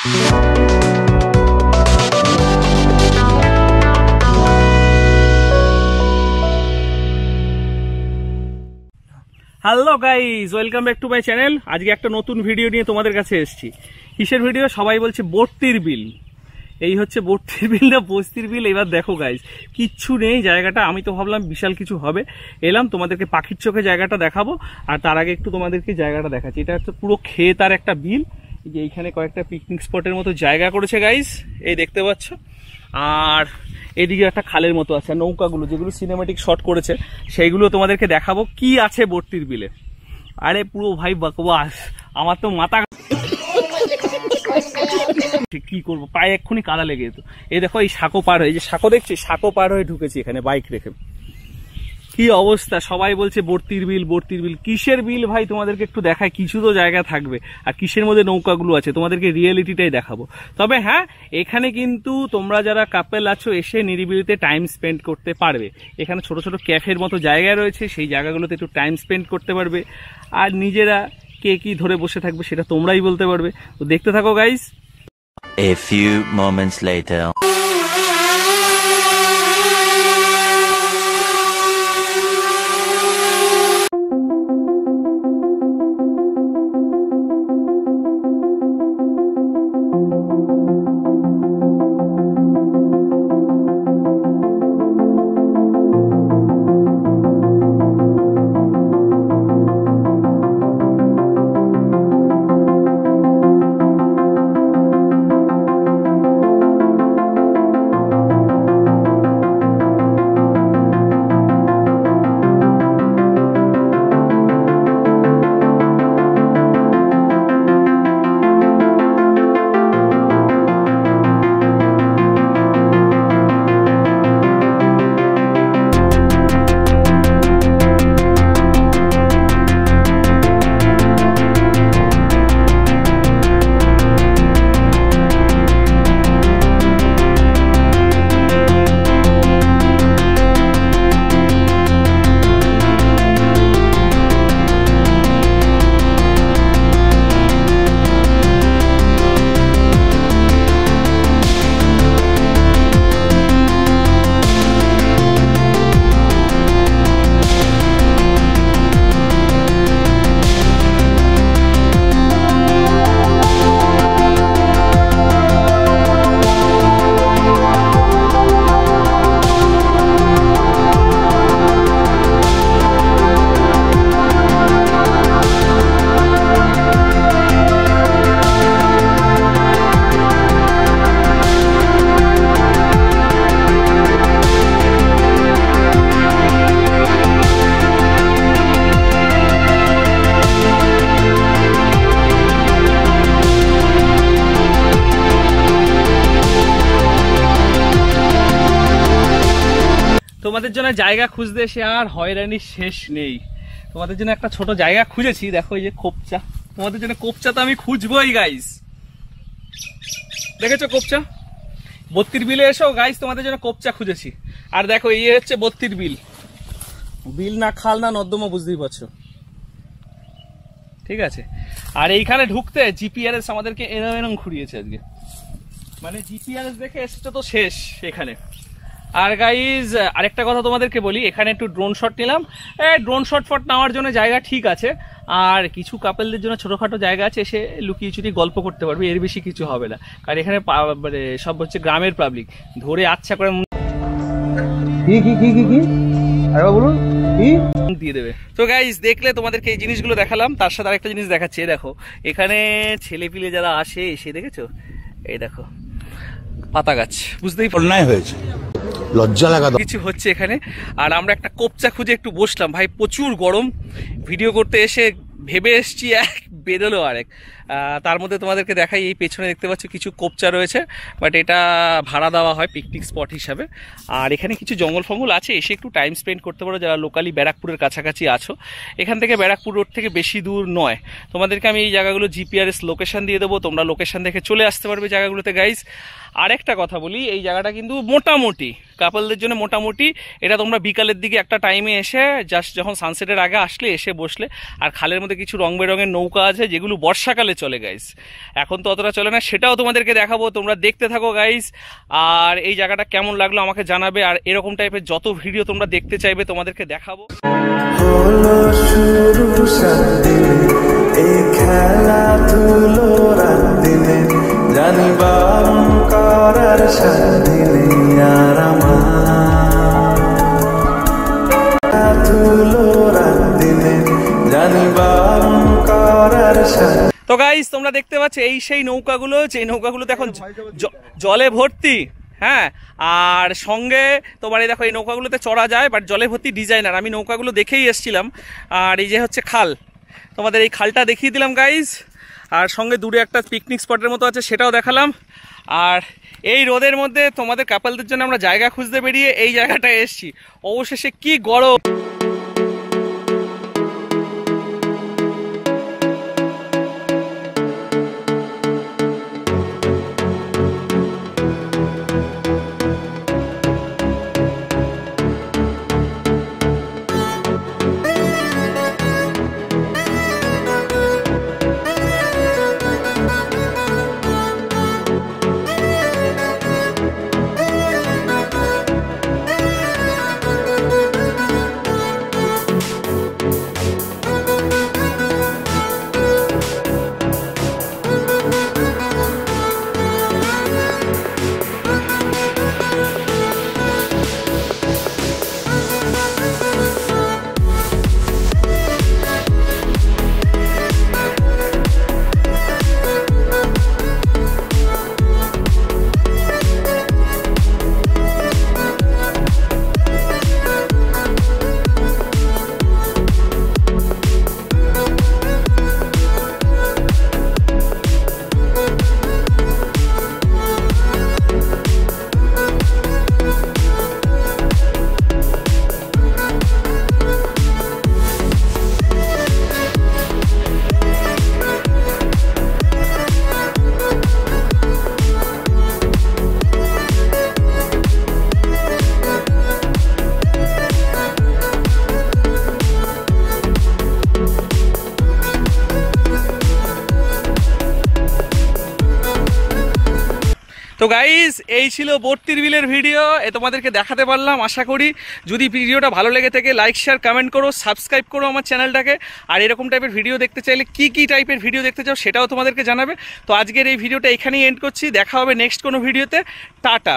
Hello guys, welcome back to my channel. আজকে একটা নতুন ভিডিও নিয়ে তোমাদের কাছে এসেছি। কিসের ভিডিও? সবাই বলছে বর্তির বিল। এই হচ্ছে বর্তির বিল না বস্তির বিল। এবার দেখো গাইজ, কিচ্ছু নেই জায়গাটা। আমি তো ভাবলাম বিশাল কিছু হবে, এলাম তোমাদেরকে পাখির চোখে জায়গাটা দেখাবো। আর তার আগে একটু তোমাদেরকে জায়গাটা দেখাচ্ছি। এটা হচ্ছে পুরো ক্ষেত আর একটা বিল। যে এইখানে কয়েকটা পিকনিক স্পটের মতো জায়গা করেছে গাইজ, এই দেখতে পাচ্ছ। আর এদিকে একটা খালের মতো আছে, নৌকাগুলো যেগুলো সিনেমাটিক শট করেছে সেইগুলো তোমাদেরকে দেখাবো কি আছে বর্তির বিলে। আরে পুরো ভাই বকবাস, আমার তো মাথা কি করবো, পায়ে এক্ষুনি কাদা লেগে যেত। এই দেখো, এই সাঁকো পার হয়ে, যে সাঁকো দেখছি, সাঁকো পার হয়ে ঢুকেছি এখানে বাইক রেখে। কি অবস্থা, সবাই বলছে বর্তির বিল বর্তির বিল। কিসের বিল ভাই? তোমাদেরকে একটু দেখায়, কিছু তো জায়গা থাকবে। আর কিসের মধ্যে নৌকাগুলো আছে তোমাদেরকে রিয়েলিটিটাই দেখাবো। তবে হ্যাঁ, এখানে কিন্তু তোমরা যারা কাপেল আছো এসে নিরিবিলিতে টাইম স্পেন্ড করতে পারবে। এখানে ছোট ছোট ক্যাফের মতো জায়গা রয়েছে, সেই জায়গাগুলোতে একটু টাইম স্পেন্ড করতে পারবে। আর নিজেরা কে কি ধরে বসে থাকবে সেটা তোমরাই বলতে পারবে। তো দেখতে থাকো guys. A few moments later. তোমাদের জন্য জায়গা খুঁজতে এসে আর হয়রানির শেষ নেই। তোমাদের জন্য একটা ছোট জায়গা খুঁজেছি, দেখো এই যে কোপচা। তোমাদের জন্য কোপচা তো আমি খুঁজবোই গাইস। দেখেছো কোপচা? বর্তির বিলে এসো গাইস, তোমাদের জন্য কোপচা খুঁজেছি। আর দেখো এই হচ্ছে বর্তির বিল। বিল না খাল না নর্দমা, বুঝতেই পারছো। ঠিক আছে। আর এইখানে ঢুকতে জিপিআরএস আমাদেরকে এরম ঘুরিয়েছে আজকে। মানে জিপিআরএস দেখে এসেছে তো শেষ এখানে। আর গাইজ আরেকটা কথা তোমাদেরকে বলি, এখানে একটু ড্রোন শট নিলাম। ড্রোন শট নেওয়ার জন্য জায়গা ঠিক আছে। আর কিছু কাপেলদের জন্য ছোটখাটো জায়গা আছে, এসে লুকিয়ে চুরি গল্প করতে পারবে, এর বেশি কিছু হবে না। কারণ এখানে মানে সব হচ্ছে গ্রামের পাবলিক, ধরে আচ্ছা করে দিয়ে দেবে। তো গাইজ দেখলে তোমাদেরকে এই জিনিসগুলো দেখালাম, তার সাথে আরেকটা জিনিস দেখাচ্ছি। দেখো এখানে ছেলে পিলে যারা আসে এসে, দেখেছো? এই দেখো পাতা গাছ, বুঝতেই অন্যায় হয়েছে, লজ্জা লাগা কিছু হচ্ছে এখানে। আর আমরা একটা কোপচা খুঁজে একটু বসলাম। ভাই প্রচুর গরম, ভিডিও করতে এসে ভেবে এসছি এক, বেরোলো আরেক। তার মধ্যে তোমাদেরকে দেখাই, এই পেছনে দেখতে পাচ্ছ কিছু কোপচা রয়েছে, বাট এটা ভাড়া দেওয়া হয় পিকনিক স্পট হিসাবে। আর এখানে কিছু জঙ্গল ফঙ্গল আছে, এসে একটু টাইম স্পেন্ড করতে পারো যারা লোকালি ব্যারাকপুরের কাছাকাছি আছো। এখান থেকে ব্যারাকপুর রোড থেকে বেশি দূর নয়। তোমাদেরকে আমি এই জায়গাগুলো জিপিআরএস লোকেশন দিয়ে দেবো, তোমরা লোকেশন দেখে চলে আসতে পারবে জায়গাগুলোতে গাইজ। আরেকটা কথা বলি, এই জায়গাটা কিন্তু মোটামুটি কাপলদের জন্য মোটামুটি। এটা তোমরা বিকালের দিকে একটা টাইমে এসে জাস্ট যখন সানসেটের আগে আসলে এসে বসলে। আর খালের মধ্যে কিছু রং বেরঙের নৌকা আছে যেগুলো বর্ষাকালে চলে গাইস, এখন তো অতটা চলে না, সেটাও তোমাদেরকে দেখাবো, তোমরা দেখতে থাকো গাইস। আর এই জায়গাটা কেমন লাগলো আমাকে জানাবে, আর এরকম টাইপের যত ভিডিও তোমরা দেখতে চাইবে তোমাদেরকে দেখাবো। হলো শুরু সাতদিনে এই খেলাধুলো রাত দিনে, জানি বারণ করার সাতদিনে আর আমার খেলাধুলো রাত দিনে, জানি বারণ করার সাত। তো গাইস তোমরা দেখতে পাচ্ছ এই সেই নৌকাগুলো, যে নৌকাগুলোতে এখন জলে ভর্তি, হ্যাঁ। আর সঙ্গে তোমার এই দেখো এই নৌকাগুলোতে চড়া যায়, বাট জলে ভর্তি ডিজাইনার। আমি নৌকাগুলো দেখেই এসছিলাম। আর এই যে হচ্ছে খাল, তোমাদের এই খালটা দেখিয়ে দিলাম গাইস। আর সঙ্গে দূরে একটা পিকনিক স্পটের মতো আছে, সেটাও দেখালাম। আর এই রোদের মধ্যে তোমাদের কাপলদের জন্য আমরা জায়গা খুঁজতে বেরিয়ে এই জায়গাটায় এসছি। অবশেষে কি গরম! তো গাইস এই ছিল বর্তির বিলের ভিডিও, তোমাদেরকে দেখাতে পারলাম আশা করি। যদি ভিডিওটা ভালো লেগে থাকে লাইক শেয়ার কমেন্ট করো, সাবস্ক্রাইব করো আমার চ্যানেলটাকে। আর এরকম টাইপের ভিডিও দেখতে চাইলে কি কি টাইপের ভিডিও দেখতে চাও সেটাও তোমাদেরকে জানাবে। তো আজকের এই ভিডিওটা এখানেই এন্ড করছি, দেখা হবে নেক্সট কোনো ভিডিওতে। টাটা।